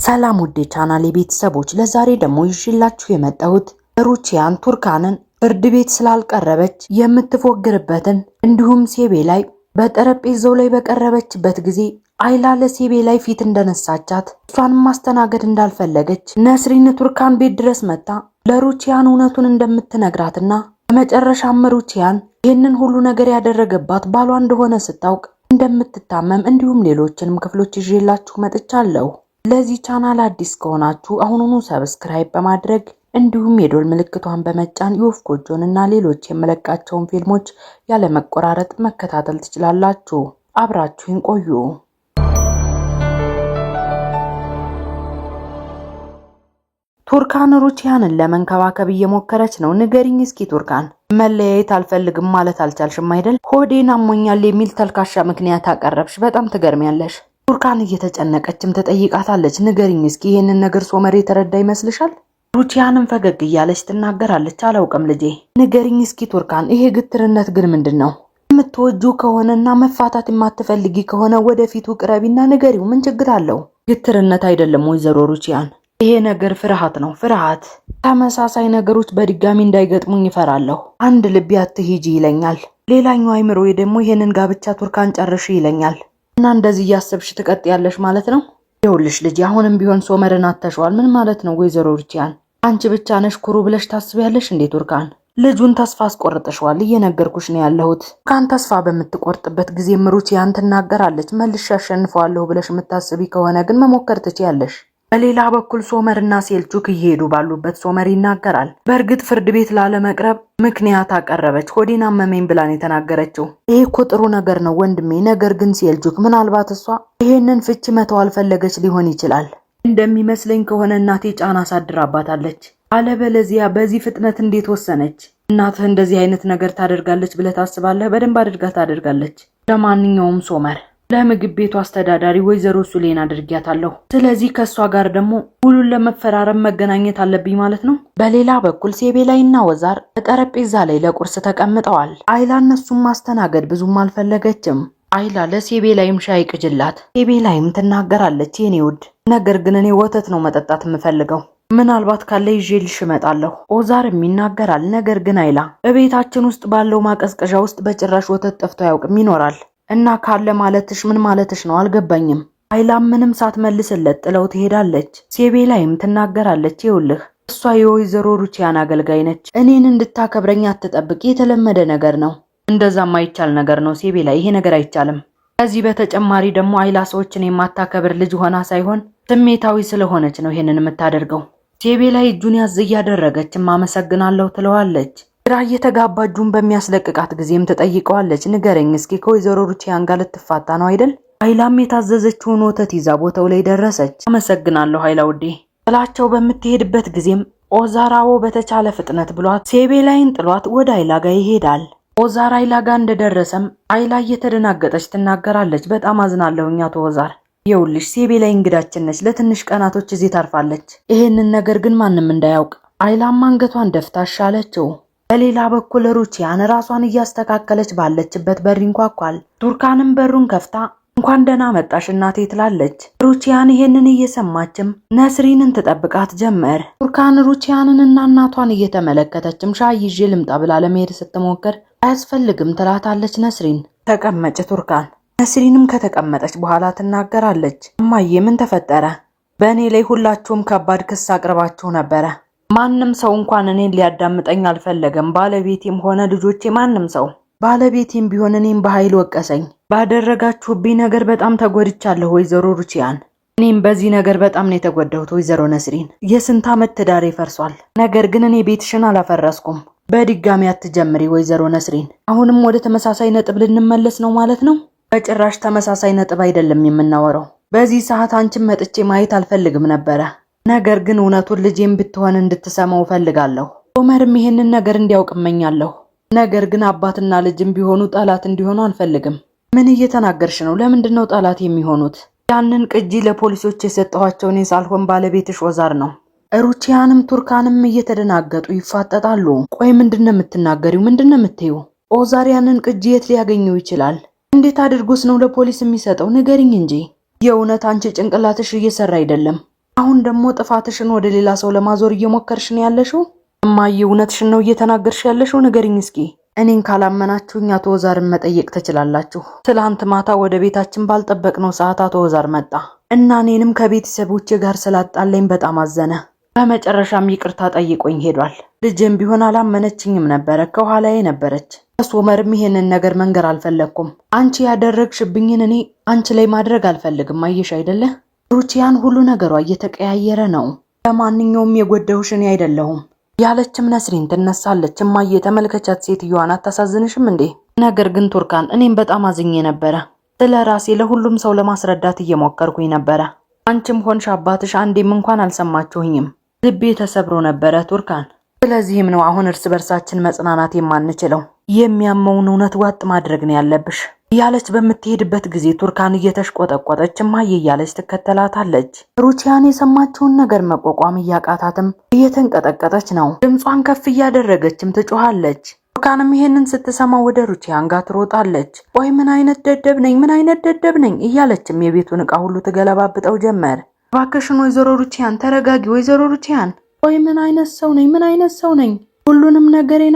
ሰላም ውዴ ቻናሌ ቤተሰቦች ለዛሬ ደግሞ ይዤላችሁ የመጣሁት ሩቺያን ቱርካንን ፍርድ ቤት ስላልቀረበች የምትፎግርበትን እንዲሁም ሴቤ ላይ በጠረጴዛው ላይ በቀረበችበት ጊዜ አይላ ለሴቤ ላይ ፊት እንደነሳቻት እሷን ማስተናገድ እንዳልፈለገች ነስሪን ቱርካን ቤት ድረስ መጣ ለሩቺያን እውነቱን እንደምትነግራትና በመጨረሻም ሩቺያን ይህንን ሁሉ ነገር ያደረገባት ባሏ እንደሆነ ስታውቅ እንደምትታመም እንዲሁም ሌሎችንም ክፍሎች ይዤላችሁ መጥቻለሁ። ለዚህ ቻናል አዲስ ከሆናችሁ አሁኑኑ ሰብስክራይብ በማድረግ እንዲሁም የዶል ምልክቷን በመጫን የወፍ ጎጆንና ሌሎች የመለቃቸውን ፊልሞች ያለ መቆራረጥ መከታተል ትችላላችሁ። አብራችሁን ቆዩ። ቱርካን ሩቺያንን ለመንከባከብ እየሞከረች ነው። ንገሪኝ እስኪ ቱርካን፣ መለያየት አልፈልግም ማለት አልቻልሽም አይደል? ሆዴን አሞኛል የሚል ተልካሻ ምክንያት አቀረብሽ። በጣም ትገርሚያለሽ። ቱርካን እየተጨነቀችም ተጠይቃታለች። ንገሪኝ እስኪ ይሄንን ነገር ሶመር የተረዳ ይመስልሻል? ሩቺያንም ፈገግ እያለች ትናገራለች። አላውቅም ልጄ፣ ንገሪኝ እስኪ ቱርካን፣ ይሄ ግትርነት ግን ምንድነው? የምትወጁ ከሆነና መፋታት የማትፈልጊ ከሆነ ወደፊቱ ቅረቢና ንገሪው። ምን ችግር አለው? ግትርነት አይደለም ወይዘሮ ሩቺያን፣ ይሄ ነገር ፍርሃት ነው። ፍርሃት። ተመሳሳይ ነገሮች በድጋሚ እንዳይገጥሙኝ ይፈራለሁ። አንድ ልብ አትሂጂ ይለኛል፣ ሌላኛው አይምሮዬ ደግሞ ይሄንን ጋብቻ ቱርካን ጨርሽ ይለኛል። እና እንደዚህ እያሰብሽ ትቀጥያለሽ ማለት ነው? ይኸውልሽ ልጅ፣ አሁንም ቢሆን ሶመርን አተሽዋል። ምን ማለት ነው ወይዘሮ ሩቺያን? አንቺ ብቻ ነሽ ኩሩ ብለሽ ታስቢያለሽ እንዴ ቱርካን? ልጁን ተስፋ አስቆርጠሽዋል። እየነገርኩሽ ነው ያለሁት። ቱርካን ተስፋ በምትቆርጥበት ጊዜ ሩቺያን ትናገራለች። መልሼ አሸንፈዋለሁ ብለሽ የምታስቢ ከሆነ ግን መሞከር ትችያለሽ። በሌላ በኩል ሶመርና ሴልቹክ እየሄዱ ባሉበት ሶመር ይናገራል። በእርግጥ ፍርድ ቤት ላለመቅረብ ምክንያት አቀረበች። ሆዴን አመመኝ ብላን የተናገረችው። ይሄ እኮ ጥሩ ነገር ነው ወንድሜ። ነገር ግን ሴልቹክ ምናልባት እሷ ይሄንን ፍቺ መተው አልፈለገች ሊሆን ይችላል። እንደሚመስለኝ ከሆነ እናቴ ጫና አሳድራባታለች። አለበለዚያ በዚህ ፍጥነት እንዴት ወሰነች? እናትህ እንደዚህ አይነት ነገር ታደርጋለች ብለህ ታስባለህ? በደንብ አድርጋ ታደርጋለች። ለማንኛውም ሶመር ለምግብ ቤቱ አስተዳዳሪ ወይዘሮ ሱሌን አድርጊያታለሁ። ስለዚህ ከሷ ጋር ደግሞ ሁሉን ለመፈራረም መገናኘት አለብኝ ማለት ነው። በሌላ በኩል ሴቤ ላይና ወዛር በጠረጴዛ ላይ ለቁርስ ተቀምጠዋል። አይላ እነሱን ማስተናገድ ብዙም አልፈለገችም። አይላ ለሴቤ ላይም ሻይ ቅጅላት። ሴቤ ላይም ትናገራለች፣ የኔ ውድ፣ ነገር ግን እኔ ወተት ነው መጠጣት የምፈልገው። ምናልባት ካለ ይዤልሽ እመጣለሁ። ኦዛርም ይናገራል። ነገር ግን አይላ በቤታችን ውስጥ ባለው ማቀዝቀዣ ውስጥ በጭራሽ ወተት ጠፍቶ አያውቅም። ይኖራል እና ካለ ማለትሽ ምን ማለትሽ ነው? አልገባኝም። አይላም ምንም ሳትመልስለት ጥለው ትሄዳለች። ሴቤ ላይም ትናገራለች፣ ይኸውልህ እሷ የወይዘሮ ሩቺያን አገልጋይ ነች። እኔን እንድታከብረኝ አትጠብቅ። የተለመደ ነገር ነው። እንደዛም አይቻል ነገር ነው ሴቤ ላይ፣ ይሄ ነገር አይቻልም። ከዚህ በተጨማሪ ደግሞ አይላ ሰዎችን የማታከብር ልጅ ሆና ሳይሆን ስሜታዊ ስለሆነች ነው ይሄንን የምታደርገው። ሴቤ ላይ እጁን ያዝ እያደረገችም አመሰግናለሁ ትለዋለች። ግራ እየተጋባ እጁን በሚያስለቅቃት ጊዜም ትጠይቀዋለች። ንገረኝ እስኪ ከወይዘሮ ሩቺያን ጋር ልትፋታ ነው አይደል? አይላም የታዘዘችውን ወተት ይዛ ቦታው ላይ ደረሰች። አመሰግናለሁ አይላ ውዴ። ጥላቸው በምትሄድበት ጊዜም ኦዛራዎ በተቻለ ፍጥነት ብሏት ሴቤ ላይን ጥሏት ወደ አይላ ጋር ይሄዳል። ኦዛር አይላ ጋር እንደደረሰም አይላ እየተደናገጠች ትናገራለች። በጣም አዝናለሁኝ አቶ ኦዛር። ይኸውልሽ ሴቤ ላይ እንግዳችን ነች። ለትንሽ ቀናቶች እዚህ ታርፋለች። ይሄንን ነገር ግን ማንም እንዳያውቅ። አይላም አንገቷን ደፍታ አሻለችው። በሌላ በኩል ሩቺያን ራሷን እያስተካከለች ባለችበት በር ይንኳኳል። ቱርካንም በሩን ከፍታ እንኳን ደህና መጣሽ እናቴ ትላለች። ሩቺያን ይሄንን እየሰማችም ነስሪንን ትጠብቃት ጀመር። ቱርካን ሩቺያንንና እናቷን እየተመለከተችም ሻይ ይዤ ልምጣ ብላ ለመሄድ ስትሞክር አያስፈልግም ትላታለች ነስሪን። ተቀመጭ ቱርካን። ነስሪንም ከተቀመጠች በኋላ ትናገራለች። እማዬ ምን ተፈጠረ? በእኔ ላይ ሁላችሁም ከባድ ክስ አቅርባችሁ ነበረ። ማንም ሰው እንኳን እኔን ሊያዳምጠኝ አልፈለገም። ባለቤቴም ሆነ ልጆቼ፣ ማንም ሰው። ባለቤቴም ቢሆን እኔም በኃይል ወቀሰኝ። ባደረጋችሁብኝ ነገር በጣም ተጎድቻለሁ ወይዘሮ ሩቺያን። እኔም በዚህ ነገር በጣም ነው የተጎዳሁት ወይዘሮ ነስሪን። የስንት ዓመት ትዳሬ ፈርሷል። ነገር ግን እኔ ቤትሽን አላፈረስኩም። በድጋሚ አትጀምሪ ወይዘሮ ነስሪን። አሁንም ወደ ተመሳሳይ ነጥብ ልንመለስ ነው ማለት ነው? በጭራሽ ተመሳሳይ ነጥብ አይደለም የምናወራው። በዚህ ሰዓት አንቺን መጥቼ ማየት አልፈልግም ነበረ። ነገር ግን እውነቱን ልጄም ብትሆን እንድትሰማው ፈልጋለሁ። ሶመርም ይሄንን ነገር እንዲያውቅ እመኛለሁ። ነገር ግን አባትና ልጅም ቢሆኑ ጠላት እንዲሆኑ አልፈልግም። ምን እየተናገርሽ ነው? ለምንድን ነው ጠላት የሚሆኑት? ያንን ቅጂ ለፖሊሶች የሰጠኋቸው እኔ ሳልሆን ባለቤትሽ ኦዛር ነው። ሩቺያንም ቱርካንም እየተደናገጡ ይፋጠጣሉ። ቆይ ምንድነው የምትናገሪው? ምንድነው የምትይው? ኦዛር ያንን ቅጂ የት ሊያገኘው ይችላል? እንዴት አድርጎስ ነው ለፖሊስ የሚሰጠው? ንገሪኝ እንጂ። የእውነት አንቺ ጭንቅላትሽ እየሰራ አይደለም። አሁን ደግሞ ጥፋትሽን ወደ ሌላ ሰው ለማዞር እየሞከርሽ ነው ያለሽው? እማዬ እውነትሽን ነው እየተናገርሽ ያለሽው? ንገሪኝ እስኪ። እኔን ካላመናችሁኝ አቶ ወዛርን መጠየቅ ትችላላችሁ። ትላንት ማታ ወደ ቤታችን ባልጠበቅነው ሰዓት አቶ ወዛር መጣ እና እኔንም ከቤተሰቦቼ ጋር ስላጣለኝ በጣም አዘነ። በመጨረሻም ይቅርታ ጠይቆኝ ሄዷል። ልጅም ቢሆን አላመነችኝም ነበረ፣ ከኋላዬ ነበረች። ሶመርም ይሄንን ነገር መንገር አልፈለግኩም። አንቺ ያደረግሽብኝን እኔ አንቺ ላይ ማድረግ አልፈልግም። አየሽ አይደለ ሩቺያን ሁሉ ነገሯ እየተቀያየረ ነው። ለማንኛውም የጎዳሁሽ እኔ አይደለሁም ያለችም ነስሪን ትነሳለች። እማዬ ተመልከቻት፣ ሴትዮዋን አታሳዝንሽም እንዴ? ነገር ግን ቱርካን እኔም በጣም አዝኜ ነበረ። ስለ ራሴ ለሁሉም ሰው ለማስረዳት እየሞከርኩኝ ነበረ። አንቺም ሆንሽ አባትሽ አንዴም እንኳን አልሰማችሁኝም። ልቤ ተሰብሮ ነበረ ቱርካን። ስለዚህም ነው አሁን እርስ በርሳችን መጽናናት የማንችለው። የሚያመውን እውነት ዋጥ ማድረግ ነው ያለብሽ ያለች በምትሄድበት ጊዜ ቱርካን እየተሽቆጠቆጠች እማዬ እያለች ትከተላታለች። ሩቺያን የሰማችውን ነገር መቋቋም እያቃታትም እየተንቀጠቀጠች ነው። ድምጿን ከፍ እያደረገችም ትጮኻለች። ቱርካንም ይሄንን ስትሰማ ወደ ሩቺያን ጋር ትሮጣለች። ቆይ ምን አይነት ደደብ ነኝ እያለችም የቤቱን ዕቃ ሁሉ ትገለባብጠው ጀመር። እባክሽን ወይዘሮ ሩቺያን ተረጋጊ፣ ወይዘሮ ሩቺያን። ቆይ ምን አይነት ሰው ነኝ? ሁሉንም ነገሬን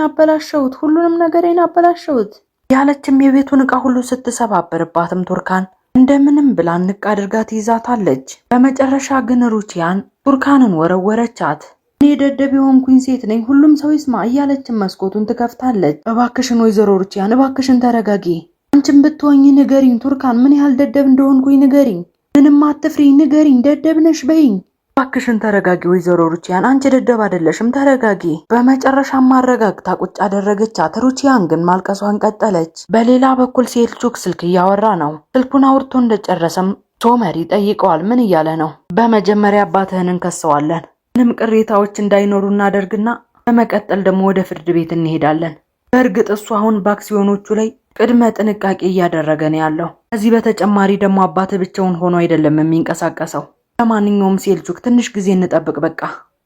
አበላሸሁት ያለችም የቤቱን ዕቃ ሁሉ ስትሰባብርባትም ቱርካን እንደምንም ብላ ንቅ አድርጋ ትይዛታለች። በመጨረሻ ግን ሩቺያን ቱርካንን ወረወረቻት። እኔ ደደብ የሆንኩኝ ሴት ነኝ፣ ሁሉም ሰው ይስማ እያለችም መስኮቱን ትከፍታለች። እባክሽን ወይዘሮ ሩቺያን እባክሽን ተረጋጊ። አንቺም ብትሆኚ ንገሪኝ ቱርካን፣ ምን ያህል ደደብ እንደሆንኩኝ ንገሪኝ። ምንም አትፍሪ፣ ንገሪኝ፣ ደደብ ነሽ በይኝ። እባክሽን ተረጋጊ ወይዘሮ ሩቺያን፣ አንቺ ደደብ አይደለሽም፣ ተረጋጊ። በመጨረሻም ማረጋግታ ቁጭ አደረገቻት። ሩቺያን ግን ማልቀሷን ቀጠለች። በሌላ በኩል ሴልቹክ ስልክ እያወራ ነው። ስልኩን አውርቶ እንደጨረሰም ሶመር ይጠይቀዋል። ምን እያለ ነው? በመጀመሪያ አባትህን እንከሰዋለን፣ ምንም ቅሬታዎች እንዳይኖሩ እናደርግና በመቀጠል ደግሞ ወደ ፍርድ ቤት እንሄዳለን። በእርግጥ እሱ አሁን በአክሲዮኖቹ ላይ ቅድመ ጥንቃቄ እያደረገ ነው ያለው። ከዚህ በተጨማሪ ደግሞ አባትህ ብቻውን ሆኖ አይደለም የሚንቀሳቀሰው። ለማንኛውም ሴልቹክ ትንሽ ጊዜ እንጠብቅ በቃ።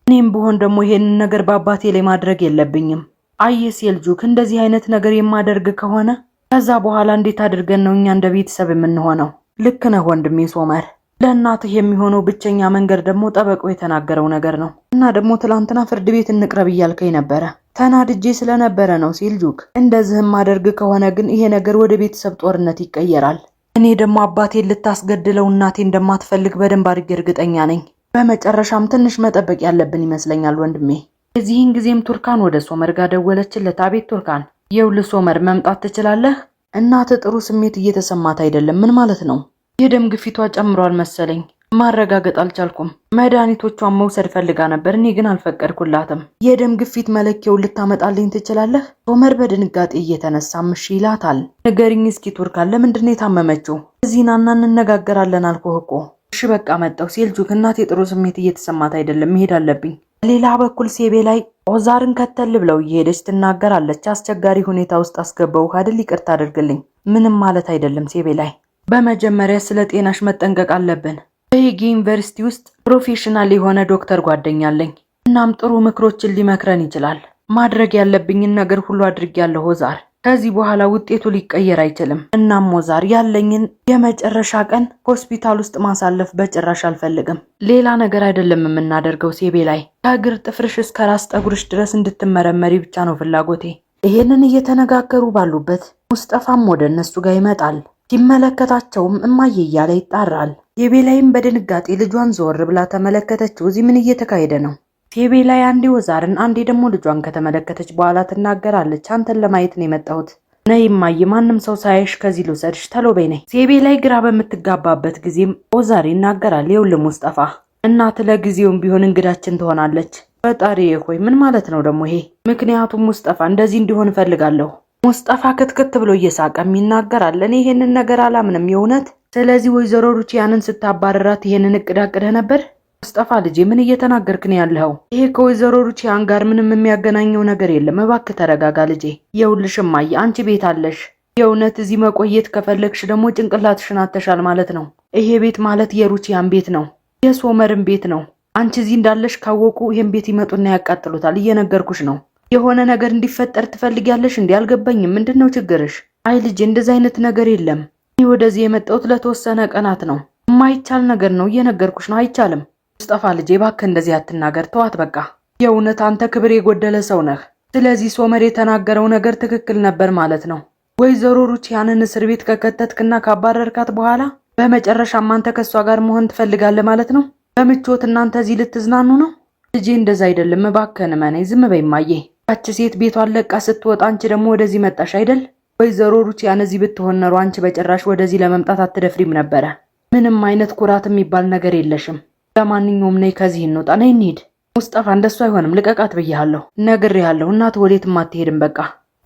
እኔም ብሆን ደግሞ ይሄንን ነገር በአባቴ ላይ ማድረግ የለብኝም። አየ ሴልቹክ፣ እንደዚህ አይነት ነገር የማደርግ ከሆነ ከዛ በኋላ እንዴት አድርገን ነው እኛ እንደ ቤተሰብ የምንሆነው? ልክ ነህ ወንድሜ ሶመር። ለእናትህ የሚሆነው ብቸኛ መንገድ ደግሞ ጠበቃው የተናገረው ነገር ነው። እና ደግሞ ትላንትና ፍርድ ቤት እንቅረብ እያልከኝ ነበረ። ተናድጄ ስለነበረ ነው ሴልቹክ። እንደዚህም ማደርግ ከሆነ ግን ይሄ ነገር ወደ ቤተሰብ ጦርነት ይቀየራል። እኔ ደግሞ አባቴን ልታስገድለው እናቴ እንደማትፈልግ በደንብ አድርጌ እርግጠኛ ነኝ። በመጨረሻም ትንሽ መጠበቅ ያለብን ይመስለኛል ወንድሜ። የዚህን ጊዜም ቱርካን ወደ ሶመር ጋር ደወለችለት። አቤት ቱርካን። ይኸውልህ ሶመር መምጣት ትችላለህ? እናትህ ጥሩ ስሜት እየተሰማት አይደለም። ምን ማለት ነው? የደም ግፊቷ ጨምሯል መሰለኝ። ማረጋገጥ አልቻልኩም። መድኃኒቶቿን መውሰድ ፈልጋ ነበር፣ እኔ ግን አልፈቀድኩላትም። የደም ግፊት መለኪያውን ልታመጣልኝ ትችላለህ? ሶመር በድንጋጤ እየተነሳም እሺ ይላታል። ንገሪኝ እስኪ ቱርካን፣ ለምንድን ነው የታመመችው? እዚህ ናና እንነጋገራለን አልኩህ እኮ። እሺ በቃ መጣሁ። ሴልቹክ፣ እናቴ ጥሩ ስሜት እየተሰማት አይደለም፣ መሄድ አለብኝ። ሌላ በኩል ሴቤ ላይ ኦዛርን ከተል ብለው እየሄደች ትናገራለች። አስቸጋሪ ሁኔታ ውስጥ አስገባሁህ አይደል? ይቅርታ አድርግልኝ። ምንም ማለት አይደለም ሴቤ ላይ። በመጀመሪያ ስለ ጤናሽ መጠንቀቅ አለብን። በሄግ ዩኒቨርሲቲ ውስጥ ፕሮፌሽናል የሆነ ዶክተር ጓደኛ አለኝ። እናም ጥሩ ምክሮችን ሊመክረን ይችላል። ማድረግ ያለብኝን ነገር ሁሉ አድርጌያለሁ ኦዛር። ከዚህ በኋላ ውጤቱ ሊቀየር አይችልም። እናም ኦዛር ያለኝን የመጨረሻ ቀን ሆስፒታል ውስጥ ማሳለፍ በጭራሽ አልፈልግም። ሌላ ነገር አይደለም የምናደርገው ሴቤ ላይ ከእግር ጥፍርሽ እስከ ራስ ጠጉርሽ ድረስ እንድትመረመሪ ብቻ ነው ፍላጎቴ። ይሄንን እየተነጋገሩ ባሉበት ሙስጠፋም ወደ እነሱ ጋር ይመጣል። ሲመለከታቸውም እማዬ እያለ ይጣራል። ሴቤላይም በድንጋጤ ልጇን ዘወር ብላ ተመለከተችው። እዚህ ምን እየተካሄደ ነው? ሴቤላይ አንዴ ኦዛርን አንዴ ደግሞ ልጇን ከተመለከተች በኋላ ትናገራለች። አንተን ለማየት ነው የመጣሁት። ነይ እማዬ፣ ማንም ሰው ሳይሽ ከዚህ ልውሰድሽ፣ ተሎ በይ ነይ። ሴቤላይ ግራ በምትጋባበት ጊዜም ኦዛር ይናገራል። ይኸውልህ ሙስጠፋ፣ እናት ለጊዜውም ቢሆን እንግዳችን ትሆናለች። ፈጣሪዬ ሆይ ምን ማለት ነው ደግሞ ይሄ? ምክንያቱም ሙስጠፋ እንደዚህ እንዲሆን እፈልጋለሁ። ሙስጠፋ ክትክት ብሎ እየሳቀም ይናገራል። እኔ ይሄንን ነገር አላምንም የእውነት። ስለዚህ ወይዘሮ ሩቺያንን ስታባረራት ይሄንን እቅድ አቅደህ ነበር? ሙስጠፋ ልጄ ምን እየተናገርክ ነው ያለኸው? ይሄ ከወይዘሮ ሩቺያን ጋር ምንም የሚያገናኘው ነገር የለም። እባክህ ተረጋጋ ልጄ። ይኸውልሽ እማዬ፣ አንቺ ቤት አለሽ። የእውነት እዚህ መቆየት ከፈለግሽ ደግሞ ጭንቅላትሽን አተሻል ማለት ነው። ይሄ ቤት ማለት የሩቺያን ቤት ነው፣ የሶመርን ቤት ነው። አንቺ እዚህ እንዳለሽ ካወቁ ይሄን ቤት ይመጡና ያቃጥሉታል። እየነገርኩሽ ነው። የሆነ ነገር እንዲፈጠር ትፈልጊያለሽ? እንዴ አልገባኝም። ምንድነው ችግርሽ? አይ ልጄ እንደዚህ አይነት ነገር የለም። እኔ ወደዚህ የመጣሁት ለተወሰነ ቀናት ነው። የማይቻል ነገር ነው። እየነገርኩሽ ነው፣ አይቻልም። ሙስጠፋ ልጄ እባክህ እንደዚህ አትናገር፣ ተዋት በቃ። የእውነት አንተ ክብር የጎደለ ሰው ነህ። ስለዚህ ሶመር የተናገረው ነገር ትክክል ነበር ማለት ነው። ወይዘሮ ሩቺያንን እስር ቤት ከከተትክና ካባረርካት በኋላ በመጨረሻም አንተ ከሷ ጋር መሆን ትፈልጋለህ ማለት ነው? በምቾት እናንተ እዚህ ልትዝናኑ ነው? ልጄ እንደዛ አይደለም፣ እባክህን እመነኝ። ዝም በይ እማዬ። ያቺ ሴት ቤቷን ለቃ ስትወጣ አንቺ ደግሞ ወደዚህ መጣሽ አይደል? ወይዘሮ ሩቺያን እዚህ ብትሆን ኖሮ አንቺ በጭራሽ ወደዚህ ለመምጣት አትደፍሪም ነበረ። ምንም አይነት ኩራት የሚባል ነገር የለሽም። ለማንኛውም ነይ ከዚህ እንውጣ፣ ነይ እንሂድ። ሙስጠፋ እንደሱ አይሆንም፣ ልቀቃት ብያለሁ። ነግሬሃለሁ፣ እናት ወዴትም አትሄድም በቃ።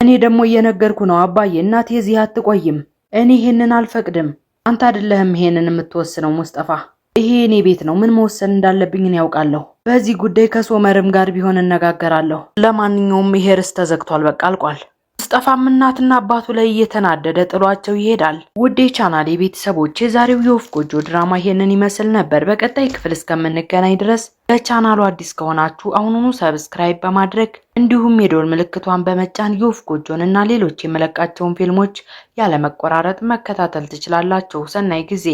እኔ ደግሞ እየነገርኩ ነው አባዬ፣ እናቴ እዚህ አትቆይም። እኔ ይሄንን አልፈቅድም። አንተ አይደለህም ይሄንን የምትወስነው ሙስጠፋ። ይሄ እኔ ቤት ነው። ምን መወሰን እንዳለብኝ እኔ ያውቃለሁ። በዚህ ጉዳይ ከሶመርም ጋር ቢሆን እነጋገራለሁ። ለማንኛውም ይሄ ርዕስ ተዘግቷል፣ በቃ አልቋል። ሙስጠፋም እናትና አባቱ ላይ እየተናደደ ጥሏቸው ይሄዳል። ውድ የቻናሌ ቤተሰቦች የዛሬው የወፍ ጎጆ ድራማ ይሄንን ይመስል ነበር። በቀጣይ ክፍል እስከምንገናኝ ድረስ ለቻናሉ አዲስ ከሆናችሁ አሁኑኑ ሰብስክራይብ በማድረግ እንዲሁም የደወል ምልክቷን በመጫን የወፍ ጎጆን እና ሌሎች የመለቃቸውን ፊልሞች ያለመቆራረጥ መከታተል ትችላላችሁ። ሰናይ ጊዜ